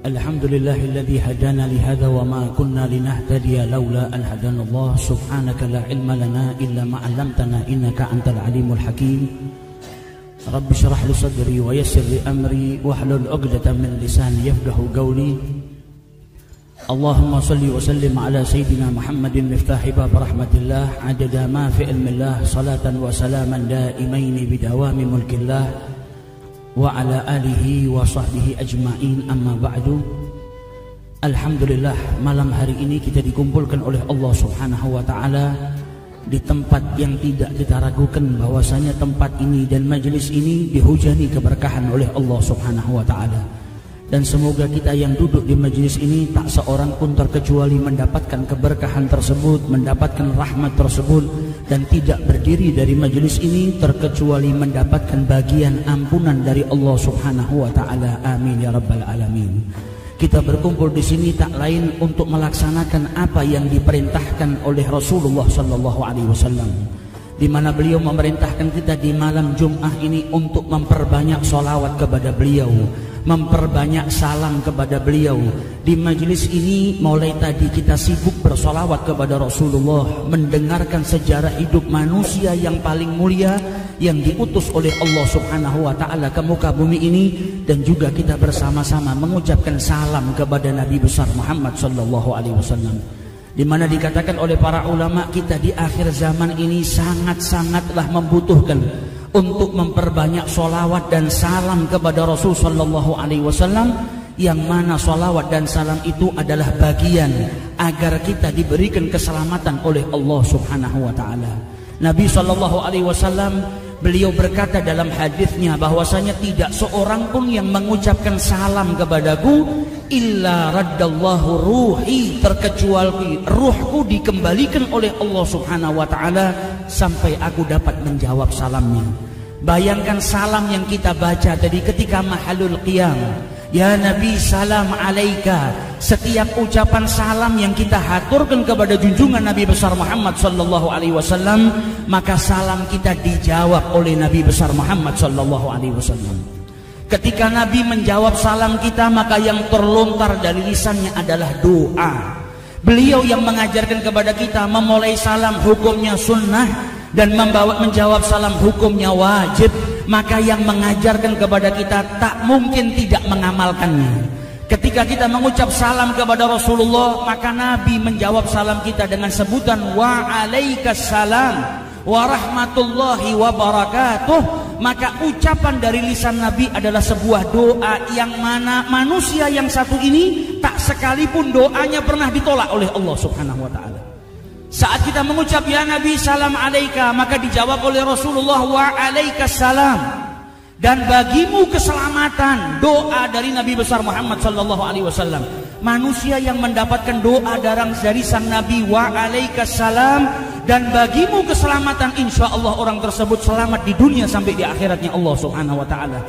Alhamdulillahilladzi hadana lihadza wa ma kunna linahtadiya laula an hadanallah subhanaka la ilma lana illa ma 'allamtana innaka antal alimul hakim. Rabbi shrah li sadri wa yassir li amri wahlul 'uqdatam min lisani yafqahu qawli. Allahumma salli wa sallim ala sayyidina Muhammadin miftahi bab rahmatillah adada ma fi ilmillah salatan wa salaman daimaini bidawami mulkillah wa ala alihi wa sahbihi ajma'in, amma ba'du. Alhamdulillah, malam hari ini kita dikumpulkan oleh Allah subhanahu wa ta'ala di tempat yang tidak kita ragukan bahwasanya tempat ini dan majelis ini dihujani keberkahan oleh Allah subhanahu wa ta'ala. Dan semoga kita yang duduk di majelis ini tak seorang pun terkecuali mendapatkan keberkahan tersebut, mendapatkan rahmat tersebut, dan tidak berdiri dari majelis ini terkecuali mendapatkan bagian ampunan dari Allah subhanahu wa ta'ala. Amin ya rabbal alamin. Kita berkumpul di sini tak lain untuk melaksanakan apa yang diperintahkan oleh Rasulullah sallallahu alaihi wasallam, di mana beliau memerintahkan kita di malam Jumat ini untuk memperbanyak sholawat kepada beliau, memperbanyak salam kepada beliau. Di majelis ini mulai tadi kita sibuk bersolawat kepada Rasulullah, mendengarkan sejarah hidup manusia yang paling mulia yang diutus oleh Allah subhanahu wa ta'ala ke muka bumi ini, dan juga kita bersama-sama mengucapkan salam kepada Nabi besar Muhammad sallallahu alaihi wasallam, di mana dikatakan oleh para ulama kita di akhir zaman ini sangat-sangatlah membutuhkan untuk memperbanyak sholawat dan salam kepada Rasul sallallahu alaihi wasallam, yang mana sholawat dan salam itu adalah bagian agar kita diberikan keselamatan oleh Allah subhanahu wa ta'ala. Nabi sallallahu alaihi wasallam beliau berkata dalam hadisnya bahwasanya tidak seorang pun yang mengucapkan salam kepadaku illa raddallahu ruhi, terkecuali ruhku dikembalikan oleh Allah subhanahu wa ta'ala sampai aku dapat menjawab salamnya. Bayangkan salam yang kita baca tadi ketika mahalul qiyam, ya Nabi salam alaika. Setiap ucapan salam yang kita haturkan kepada junjungan Nabi besar Muhammad sallallahu alaihi wasallam, maka salam kita dijawab oleh Nabi besar Muhammad sallallahu alaihi wasallam. Ketika Nabi menjawab salam kita, maka yang terlontar dari lisannya adalah doa. Beliau yang mengajarkan kepada kita memulai salam hukumnya sunnah dan menjawab salam hukumnya wajib, maka yang mengajarkan kepada kita tak mungkin tidak mengamalkannya. Ketika kita mengucap salam kepada Rasulullah, maka Nabi menjawab salam kita dengan sebutan wa alaikassalam wa rahmatullahi wa barakatuh. Maka ucapan dari lisan Nabi adalah sebuah doa yang mana manusia yang satu ini tak sekalipun doanya pernah ditolak oleh Allah subhanahu wa ta'ala. Saat kita mengucap ya Nabi salam alaika, maka dijawab oleh Rasulullah wa alaikassalam. Dan bagimu keselamatan, doa dari Nabi besar Muhammad sallallahu alaihi wasallam. Manusia yang mendapatkan doa dari sang Nabi wa alaikassalam, dan bagimu keselamatan, insya Allah orang tersebut selamat di dunia sampai di akhiratnya Allah subhanahu wa ta'ala.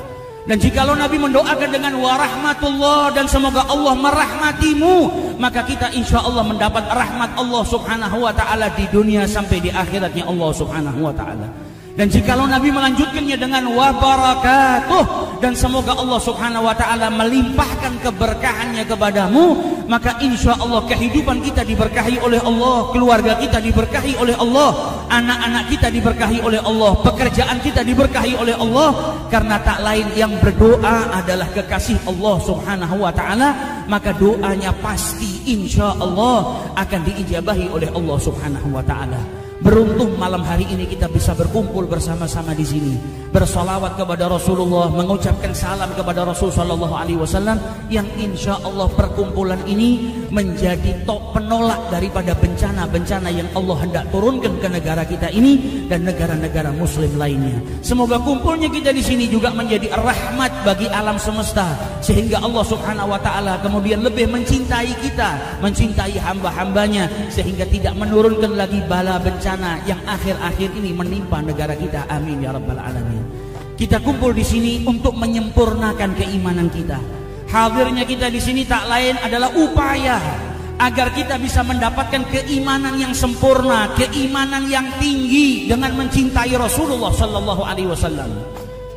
Dan jikalau Nabi mendoakan dengan warahmatullah dan semoga Allah merahmatimu, maka kita insya Allah mendapat rahmat Allah subhanahu wa ta'ala di dunia sampai di akhiratnya Allah subhanahu wa ta'ala. Dan jikalau Nabi melanjutkannya dengan wabarakatuh, dan semoga Allah subhanahu wa ta'ala melimpahkan keberkahannya kepadamu, maka insya Allah kehidupan kita diberkahi oleh Allah, keluarga kita diberkahi oleh Allah, anak-anak kita diberkahi oleh Allah, pekerjaan kita diberkahi oleh Allah. Karena tak lain yang berdoa adalah kekasih Allah subhanahu wa ta'ala, maka doanya pasti insya Allah akan diijabahi oleh Allah subhanahu wa ta'ala. Beruntung malam hari ini kita bisa berkumpul bersama-sama di sini, bersolawat kepada Rasulullah, mengucapkan salam kepada Rasul sallallahu alaihi wasallam, yang insya Allah perkumpulan ini menjadi penolak daripada bencana-bencana yang Allah hendak turunkan ke negara kita ini dan negara-negara Muslim lainnya. Semoga kumpulnya kita di sini juga menjadi rahmat bagi alam semesta, sehingga Allah subhanahu wa ta'ala kemudian lebih mencintai kita, mencintai hamba-hambanya, sehingga tidak menurunkan lagi bala bencana yang akhir-akhir ini menimpa negara kita. Amin ya rabbal alamin. Kita kumpul di sini untuk menyempurnakan keimanan kita. Hadirnya kita di sini tak lain adalah upaya agar kita bisa mendapatkan keimanan yang sempurna, keimanan yang tinggi dengan mencintai Rasulullah sallallahu alaihi wasallam.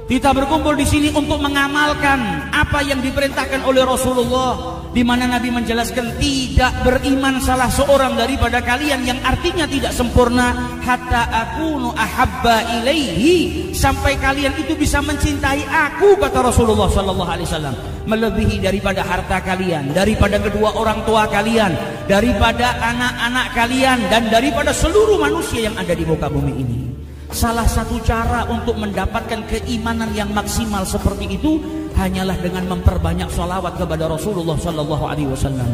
Kita berkumpul di sini untuk mengamalkan apa yang diperintahkan oleh Rasulullah, di mana Nabi menjelaskan tidak beriman salah seorang daripada kalian, yang artinya tidak sempurna, hatta akunu ahabba ilaihi, sampai kalian itu bisa mencintai aku, kata Rasulullah sallallahu alaihi wasallam, melebihi daripada harta kalian, daripada kedua orang tua kalian, daripada anak-anak kalian, dan daripada seluruh manusia yang ada di muka bumi ini. Salah satu cara untuk mendapatkan keimanan yang maksimal seperti itu hanyalah dengan memperbanyak sholawat kepada Rasulullah sallallahu alaihi wasallam.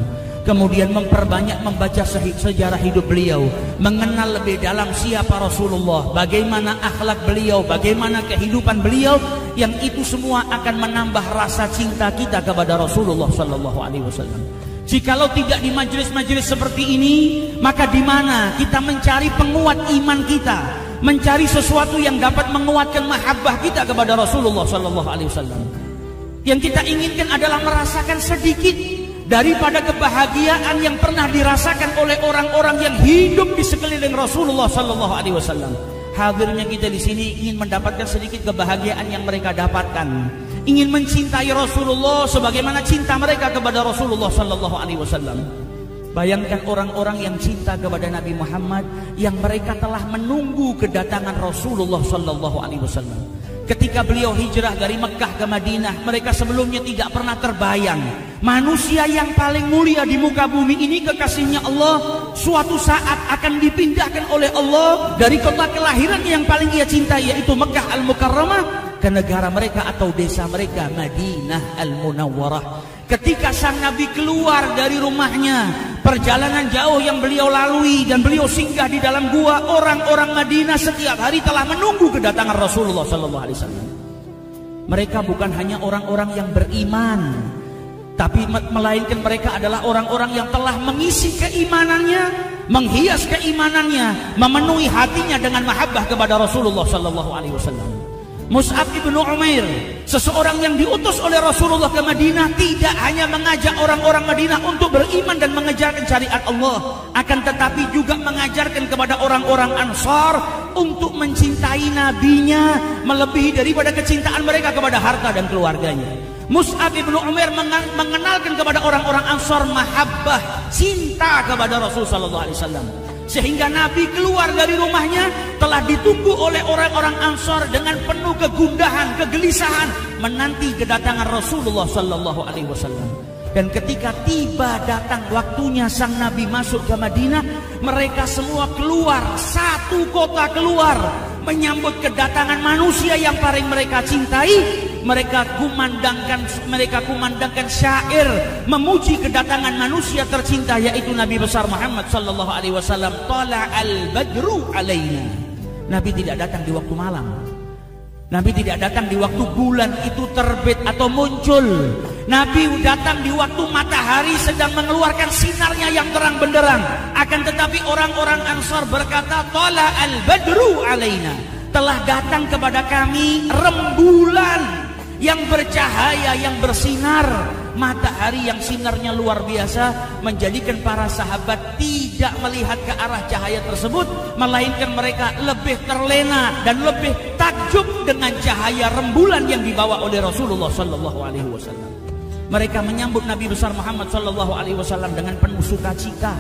Kemudian memperbanyak membaca sejarah hidup beliau, mengenal lebih dalam siapa Rasulullah, bagaimana akhlak beliau, bagaimana kehidupan beliau, yang itu semua akan menambah rasa cinta kita kepada Rasulullah sallallahu alaihi wasallam. Jikalau tidak di majelis-majelis seperti ini, maka di mana kita mencari penguat iman kita, mencari sesuatu yang dapat menguatkan mahabbah kita kepada Rasulullah sallallahu alaihi wasallam. Yang kita inginkan adalah merasakan sedikit daripada kebahagiaan yang pernah dirasakan oleh orang-orang yang hidup di sekeliling Rasulullah sallallahu alaihi wasallam. Hadirnya kita di sini ingin mendapatkan sedikit kebahagiaan yang mereka dapatkan, ingin mencintai Rasulullah sebagaimana cinta mereka kepada Rasulullah sallallahu alaihi wasallam. Bayangkan orang-orang yang cinta kepada Nabi Muhammad, yang mereka telah menunggu kedatangan Rasulullah sallallahu alaihi wasallam. Ketika beliau hijrah dari Mekah ke Madinah, mereka sebelumnya tidak pernah terbayang manusia yang paling mulia di muka bumi ini, kekasihnya Allah, suatu saat akan dipindahkan oleh Allah dari kota kelahiran yang paling ia cintai, yaitu Mekah Al-Mukarramah, ke negara mereka atau desa mereka, Madinah Al-Munawwarah. Ketika sang Nabi keluar dari rumahnya, perjalanan jauh yang beliau lalui dan beliau singgah di dalam gua, orang-orang Madinah setiap hari telah menunggu kedatangan Rasulullah sallallahu alaihi wasallam. Mereka bukan hanya orang-orang yang beriman, tapi melainkan mereka adalah orang-orang yang telah mengisi keimanannya, menghias keimanannya, memenuhi hatinya dengan mahabbah kepada Rasulullah sallallahu alaihi wasallam. Mus'ab ibnu Umair, seseorang yang diutus oleh Rasulullah ke Madinah, tidak hanya mengajak orang-orang Madinah untuk beriman dan mengejarkan syariat Allah, akan tetapi juga mengajarkan kepada orang-orang Ansar untuk mencintai nabinya melebihi daripada kecintaan mereka kepada harta dan keluarganya. Mus'ab ibnu Umair mengenalkan kepada orang-orang Ansar mahabbah, cinta kepada Rasul sallallahu alaihi wasallam, sehingga Nabi keluar dari rumahnya telah ditunggu oleh orang-orang Ansar dengan penuh kegundahan, kegelisahan, menanti kedatangan Rasulullah sallallahu alaihi wasallam. Dan ketika tiba datang waktunya sang Nabi masuk ke Madinah, mereka semua keluar, satu kota keluar, menyambut kedatangan manusia yang paling mereka cintai. Mereka kumandangkan syair memuji kedatangan manusia tercinta, yaitu Nabi besar Muhammad sallallahu alaihi wasallam. Tala'al badru alaina. Nabi tidak datang di waktu malam. Nabi tidak datang di waktu bulan itu terbit atau muncul. Nabi datang di waktu matahari sedang mengeluarkan sinarnya yang terang benderang. Akan tetapi orang-orang Ansar berkata, Tala'al badru alaina, telah datang kepada kami rembulan yang bercahaya, yang bersinar. Matahari yang sinarnya luar biasa menjadikan para sahabat tidak melihat ke arah cahaya tersebut, melainkan mereka lebih terlena dan lebih takjub dengan cahaya rembulan yang dibawa oleh Rasulullah sallallahu alaihi wasallam. Mereka menyambut Nabi besar Muhammad sallallahu alaihi wasallam dengan penuh sukacita.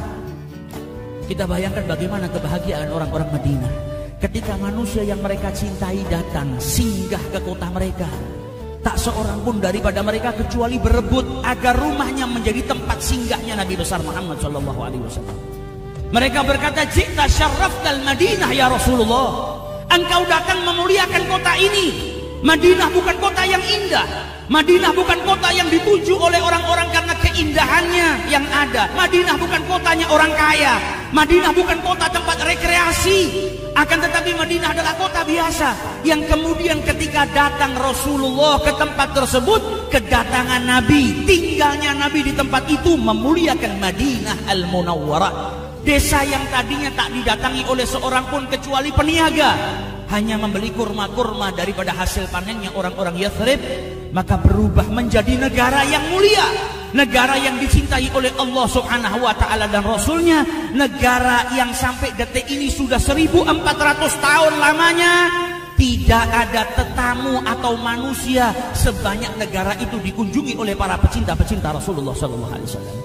Kita bayangkan bagaimana kebahagiaan orang-orang Madinah ketika manusia yang mereka cintai datang singgah ke kota mereka. Tak seorang pun daripada mereka kecuali berebut agar rumahnya menjadi tempat singgahnya Nabi besar Muhammad sallallahu alaihi wasallam. Mereka berkata, "Ji'ta syarraftal Madinah ya Rasulullah." Engkau datang memuliakan kota ini. Madinah bukan kota yang indah. Madinah bukan kota yang dituju oleh orang-orang karena keindahannya yang ada. Madinah bukan kotanya orang kaya. Madinah bukan kota tempat rekreasi. Akan tetapi Madinah adalah kota biasa, yang kemudian ketika datang Rasulullah ke tempat tersebut, kedatangan Nabi, tinggalnya Nabi di tempat itu memuliakan Madinah Al-Munawwarah. Desa yang tadinya tak didatangi oleh seorang pun kecuali peniaga, hanya membeli kurma-kurma daripada hasil panennya orang-orang Yathrib, maka berubah menjadi negara yang mulia. negara yang dicintai oleh Allah Subhanahu wa ta'ala dan Rasulnya, negara yang sampai detik ini sudah 1400 tahun lamanya tidak ada tetamu atau manusia sebanyak negara itu dikunjungi oleh para pecinta-pecinta Rasulullah sallallahu alaihi wasallam.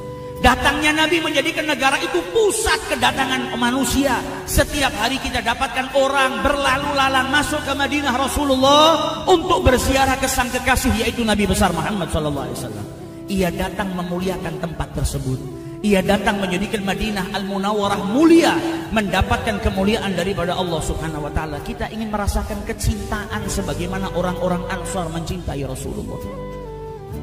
Datangnya Nabi menjadikan negara itu pusat kedatangan manusia. Setiap hari kita dapatkan orang berlalu lalang masuk ke Madinah Rasulullah untuk berziarah ke sang kekasih, yaitu Nabi besar Muhammad sallallahu alaihi wasallam. Ia datang memuliakan tempat tersebut. Ia datang menjadikan Madinah Al-Munawwarah mulia, mendapatkan kemuliaan daripada Allah Subhanahu wa taala. Kita ingin merasakan kecintaan sebagaimana orang-orang Ansar mencintai Rasulullah.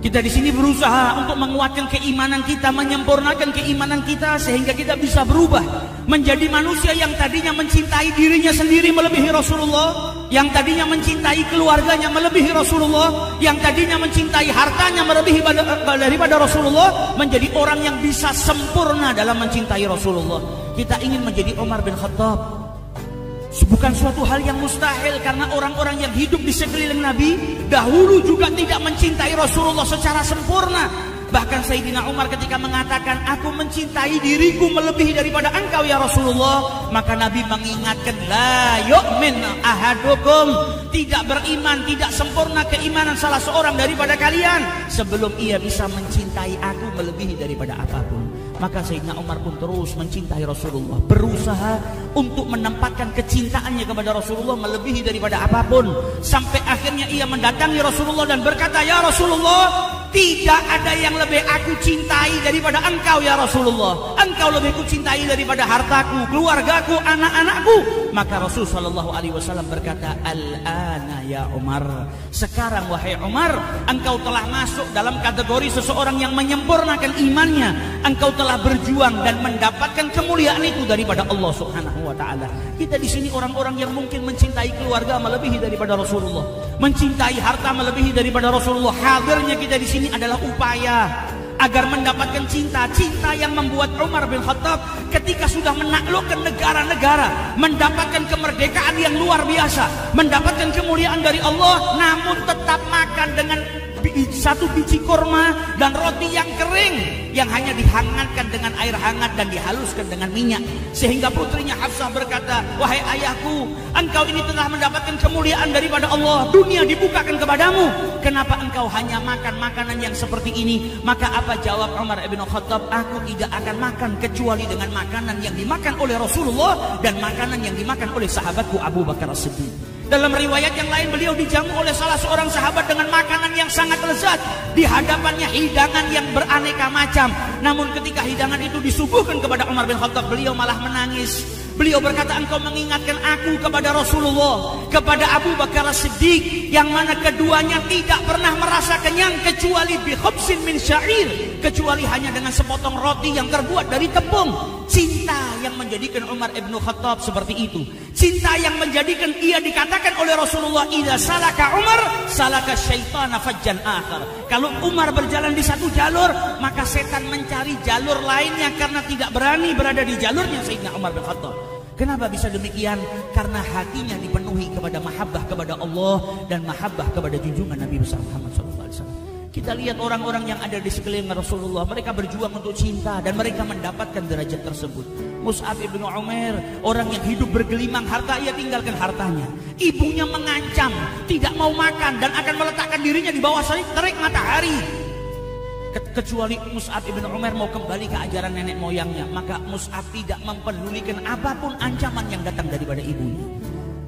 Kita di sini berusaha untuk menguatkan keimanan kita, menyempurnakan keimanan kita sehingga kita bisa berubah menjadi manusia yang tadinya mencintai dirinya sendiri melebihi Rasulullah, yang tadinya mencintai keluarganya melebihi Rasulullah, yang tadinya mencintai hartanya melebihi daripada Rasulullah, menjadi orang yang bisa sempurna dalam mencintai Rasulullah. Kita ingin menjadi Umar bin Khattab. Bukan suatu hal yang mustahil, karena orang-orang yang hidup di sekeliling Nabi dahulu juga tidak mencintai Rasulullah secara sempurna. Bahkan Sayyidina Umar ketika mengatakan, aku mencintai diriku melebihi daripada engkau ya Rasulullah, maka Nabi mengingatkan, la yu'min ahadukum, tidak beriman, tidak sempurna keimanan salah seorang daripada kalian sebelum ia bisa mencintai aku melebihi daripada apapun. Maka Sayyidina Umar pun terus mencintai Rasulullah, berusaha untuk menempatkan kecintaannya kepada Rasulullah melebihi daripada apapun, sampai akhirnya ia mendatangi Rasulullah dan berkata, ya Rasulullah, tidak ada yang lebih aku cintai daripada engkau ya Rasulullah. Engkau lebih ku cintai daripada hartaku, keluargaku, anak-anakku. Maka Rasul sallallahu alaihi wasallam berkata, al-ana ya Umar, sekarang wahai Umar, engkau telah masuk dalam kategori seseorang yang menyempurnakan imannya. Engkau telah berjuang dan mendapatkan kemuliaan itu daripada Allah Subhanahu wa taala. Kita di sini orang-orang yang mungkin mencintai keluarga melebihi daripada Rasulullah, mencintai harta melebihi daripada Rasulullah. Hadirnya kita di sini adalah upaya agar mendapatkan cinta yang membuat Umar bin Khattab ketika sudah menaklukkan negara-negara, mendapatkan kemerdekaan yang luar biasa, mendapatkan kemuliaan dari Allah, namun tetap makan dengan satu biji kurma dan roti yang kering yang hanya dihangatkan dengan air hangat dan dihaluskan dengan minyak, sehingga putrinya Hafsah berkata, wahai ayahku, engkau ini telah mendapatkan kemuliaan daripada Allah, dunia dibukakan kepadamu, kenapa engkau hanya makan makanan yang seperti ini? Maka apa jawab Umar bin Khattab? Aku tidak akan makan kecuali dengan makanan yang dimakan oleh Rasulullah dan makanan yang dimakan oleh sahabatku Abu Bakar As-Siddiq. Dalam riwayat yang lain, beliau dijamu oleh salah seorang sahabat dengan makanan yang sangat lezat. Di hadapannya hidangan yang beraneka macam. Namun ketika hidangan itu disuguhkan kepada Umar bin Khattab, beliau malah menangis. Beliau berkata, engkau mengingatkan aku kepada Rasulullah, kepada Abu Bakar As-Siddiq, yang mana keduanya tidak pernah merasa kenyang kecuali bi khubsin min syair, kecuali hanya dengan sepotong roti yang terbuat dari tepung. Cinta yang menjadikan Umar ibn Khattab seperti itu. Cinta yang menjadikan ia dikatakan oleh Rasulullah, idza salaka Umar salaka syaitana fajjan akhar. Kalau Umar berjalan di satu jalur, maka setan mencari jalur lainnya karena tidak berani berada di jalurnya Sayyidina Umar bin Khattab. Kenapa bisa demikian? Karena hatinya dipenuhi kepada mahabbah kepada Allah dan mahabbah kepada junjungan Nabi besar Muhammad SAW. Kita lihat orang-orang yang ada di sekeliling Rasulullah, mereka berjuang untuk cinta dan mereka mendapatkan derajat tersebut. Mus'ab ibn Umair, orang yang hidup bergelimang harta, ia tinggalkan hartanya. Ibunya mengancam, tidak mau makan dan akan meletakkan dirinya di bawah terik matahari. Kecuali Mus'ab ibn Umair mau kembali ke ajaran nenek moyangnya, maka Mus'ab tidak mempedulikan apapun ancaman yang datang daripada ibunya.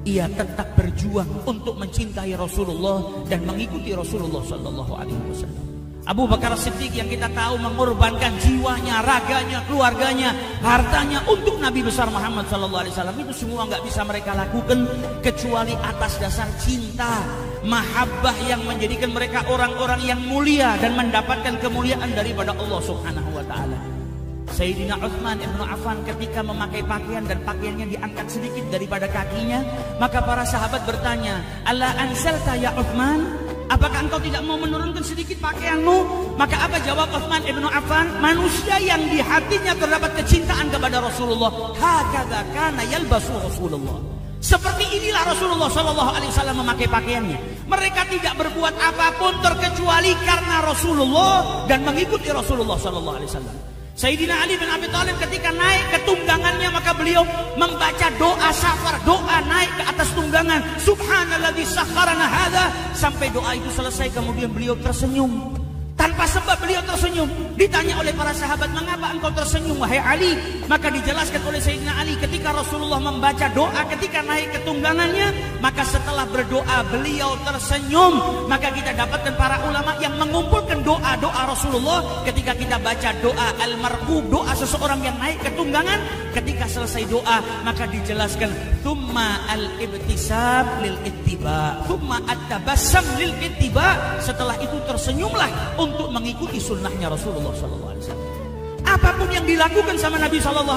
Ia tetap berjuang untuk mencintai Rasulullah dan mengikuti Rasulullah Sallallahu Alaihi Wasallam. Abu Bakar As-Siddiq yang kita tahu mengorbankan jiwanya, raganya, keluarganya, hartanya untuk Nabi besar Muhammad Sallallahu Alaihi Wasallam, itu semua nggak bisa mereka lakukan kecuali atas dasar cinta, mahabbah yang menjadikan mereka orang-orang yang mulia dan mendapatkan kemuliaan daripada Allah Subhanahu Wa Taala. Sayyidina Utsman ibn Affan ketika memakai pakaian dan pakaiannya diangkat sedikit daripada kakinya, maka para sahabat bertanya, "Alla ansalta ya Utsman? Apakah engkau tidak mau menurunkan sedikit pakaianmu?" Maka apa jawab Utsman ibn Affan? Manusia yang di hatinya terdapat kecintaan kepada Rasulullah, hakadza kana yalbasu Rasulullah. Seperti inilah Rasulullah SAW memakai pakaiannya. Mereka tidak berbuat apapun terkecuali karena Rasulullah dan mengikuti Rasulullah SAW. Sayyidina Ali bin Abi Thalib ketika naik ke tunggangannya, maka beliau membaca doa safar, doa naik ke atas tunggangan. Subhanalladzi sakharana hadza, sampai doa itu selesai kemudian beliau tersenyum. Tanpa sebab beliau tersenyum. Ditanya oleh para sahabat, mengapa engkau tersenyum wahai Ali? Maka dijelaskan oleh Sayyidina Ali, ketika Rasulullah membaca doa ketika naik ke tunggangannya, maka setelah berdoa beliau tersenyum. Maka kita dapatkan para ulama yang mengumpulkan doa-doa Rasulullah ketika kita baca doa al-marqub, doa seseorang yang naik ke tunggangan. Ketika selesai doa maka dijelaskan thumma al-ibtisab lil ittiba, thumma at-tabassam lil ittiba. Setelah itu tersenyumlah untuk mengikuti sunnahnya Rasulullah SAW. Apapun yang dilakukan sama Nabi SAW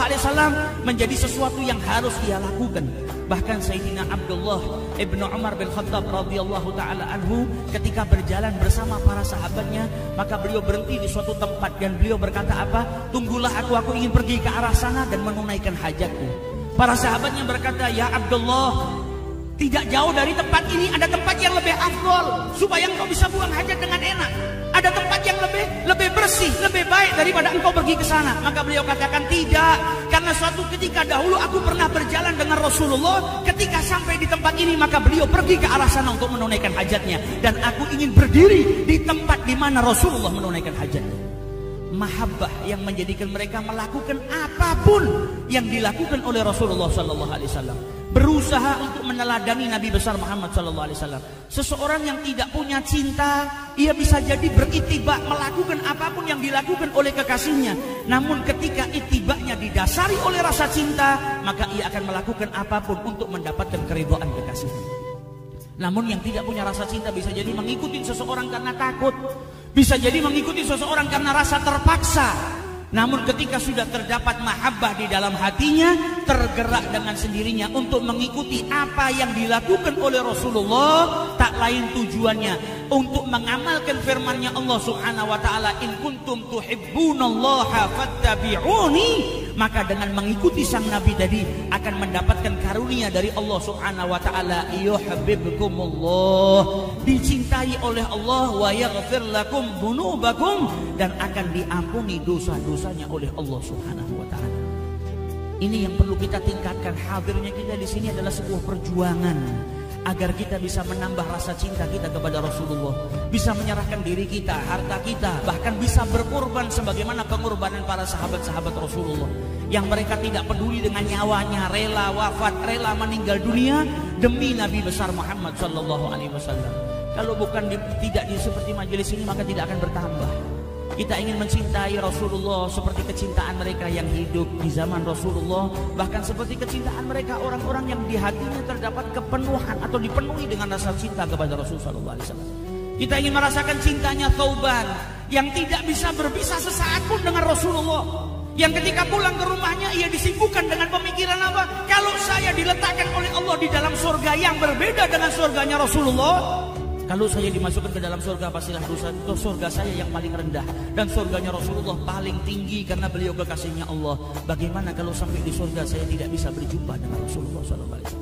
menjadi sesuatu yang harus dia lakukan. Bahkan Sayyidina Abdullah ibnu Umar bin Khattab radhiyallahu taala anhu ketika berjalan bersama para sahabatnya, maka beliau berhenti di suatu tempat dan beliau berkata apa? Tunggulah aku ingin pergi ke arah sana dan menunaikan hajatku. Para sahabatnya berkata, ya Abdullah, tidak jauh dari tempat ini ada tempat yang lebih afdol supaya engkau bisa buang hajat dengan enak. Ada tempat yang lebih bersih, lebih baik daripada engkau pergi ke sana. Maka beliau katakan tidak, karena suatu ketika dahulu aku pernah berjalan dengan Rasulullah. Ketika sampai di tempat ini maka beliau pergi ke arah sana untuk menunaikan hajatnya, dan aku ingin berdiri di tempat di mana Rasulullah menunaikan hajatnya. Mahabbah yang menjadikan mereka melakukan apapun yang dilakukan oleh Rasulullah SAW. Berusaha untuk meneladani Nabi besar Muhammad SAW. Seseorang yang tidak punya cinta, ia bisa jadi beritibak melakukan apapun yang dilakukan oleh kekasihnya. Namun ketika itibaknya didasari oleh rasa cinta, maka ia akan melakukan apapun untuk mendapatkan keridhaan kekasihnya. Namun yang tidak punya rasa cinta bisa jadi mengikuti seseorang karena takut, bisa jadi mengikuti seseorang karena rasa terpaksa. Namun ketika sudah terdapat mahabbah di dalam hatinya, tergerak dengan sendirinya untuk mengikuti apa yang dilakukan oleh Rasulullah, tak lain tujuannya untuk mengamalkan firman-Nya Allah Subhanahu wa taala, in kuntum tuhibbunallaha fattabi'uni. Maka dengan mengikuti sang nabi tadi akan mendapatkan karunia dari Allah Subhanahu wa taala, yuhibbukumullah, dicintai oleh Allah, wa yaghfir lakum dzunubakum, dan akan diampuni dosa-dosanya oleh Allah Subhanahu wa taala. Ini yang perlu kita tingkatkan. Hadirnya kita di sini adalah sebuah perjuangan agar kita bisa menambah rasa cinta kita kepada Rasulullah, bisa menyerahkan diri kita, harta kita, bahkan bisa berkorban sebagaimana pengorbanan para sahabat-sahabat Rasulullah yang mereka tidak peduli dengan nyawanya, rela wafat, rela meninggal dunia demi Nabi besar Muhammad SAW. Kalau bukan tidak seperti majelis ini maka tidak akan bertambah. Kita ingin mencintai Rasulullah seperti kecintaan mereka yang hidup di zaman Rasulullah, bahkan seperti kecintaan mereka orang-orang yang di hatinya terdapat kepenuhan atau dipenuhi dengan rasa cinta kepada Rasulullah SAW. Kita ingin merasakan cintanya Thauban yang tidak bisa berpisah sesaat pun dengan Rasulullah, yang ketika pulang ke rumahnya ia disibukkan dengan pemikiran apa? Kalau saya diletakkan oleh Allah di dalam surga yang berbeda dengan surganya Rasulullah, kalau saya dimasukkan ke dalam surga, pastilah surga saya yang paling rendah dan surganya Rasulullah paling tinggi karena beliau kekasihnya Allah. Bagaimana kalau sampai di surga saya tidak bisa berjumpa dengan Rasulullah SAW?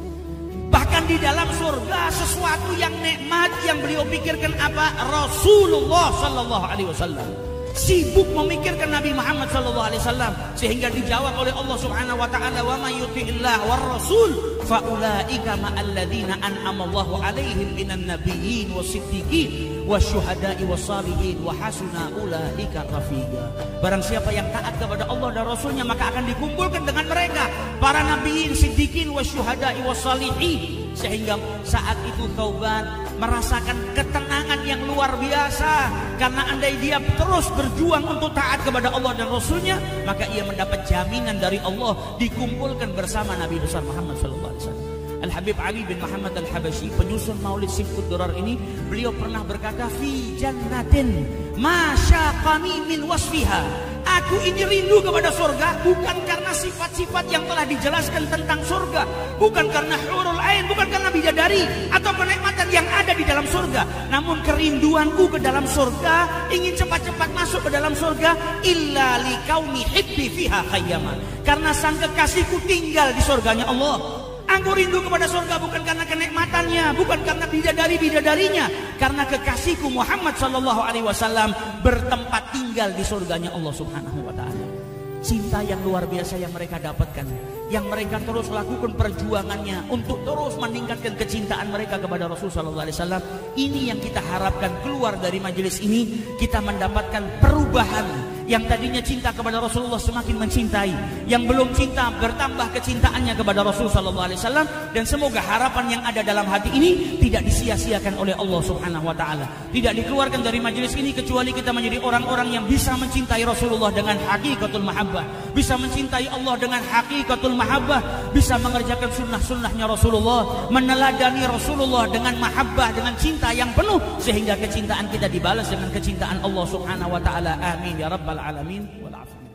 Bahkan di dalam surga sesuatu yang nikmat yang beliau pikirkan apa? Rasulullah SAW. Sibuk memikirkan Nabi Muhammad SAW, sehingga dijawab oleh Allah Subhanahu wa taala, wa may yuti'illah war rasul fa ulaika ma'al ladzina an'ama Allahu 'alaihim minan nabiyyin wasiddiqin wasyuhada'i wassalihin wa hasuna ulaika rafiqa. Barang siapa yang taat kepada Allah dan Rasulnya maka akan dikumpulkan dengan mereka para nabiyin, siddiqin, wasyuhada'i wassalihin. Sehingga saat itu Thauban merasakan ketenangan yang luar biasa, karena andai dia terus berjuang untuk taat kepada Allah dan Rasulnya, maka ia mendapat jaminan dari Allah dikumpulkan bersama Nabi besar Muhammad SAW. Al-Habib Ali bin Muhammad Al-Habashi, penyusun Maulid Simkud Durar ini, beliau pernah berkata, fi jannatin masyaqani min wasfiha. Aku ini rindu kepada surga bukan karena sifat-sifat yang telah dijelaskan tentang surga, bukan karena hurul ain, bukan karena bidadari atau kenikmatan yang ada di dalam surga, namun kerinduanku ke dalam surga, ingin cepat-cepat masuk ke dalam surga, illa likauni hibbi fiha khayyama, karena sang kekasihku tinggal di surganya Allah. Aku rindu kepada surga bukan karena kenikmatannya, bukan karena bidadari-bidadarinya, karena kekasihku Muhammad sallallahu alaihi wasallam bertempat tinggal di surganya Allah Subhanahu wa taala. Cinta yang luar biasa yang mereka dapatkan, yang mereka terus lakukan perjuangannya untuk terus meningkatkan kecintaan mereka kepada Rasul sallallahu alaihi wasallam. Ini yang kita harapkan keluar dari majelis ini, kita mendapatkan perubahan. Yang tadinya cinta kepada Rasulullah semakin mencintai, yang belum cinta bertambah kecintaannya kepada Rasul sallallahu alaihi wasallam, dan semoga harapan yang ada dalam hati ini tidak disia-siakan oleh Allah Subhanahu wa taala. Tidak dikeluarkan dari majelis ini kecuali kita menjadi orang-orang yang bisa mencintai Rasulullah dengan hakikatul mahabbah, bisa mencintai Allah dengan hakikatul mahabbah, bisa mengerjakan sunnah-sunnahnya Rasulullah, meneladani Rasulullah dengan mahabbah, dengan cinta yang penuh, sehingga kecintaan kita dibalas dengan kecintaan Allah Subhanahu wa taala. Amin ya rabbal alamin wal alamin.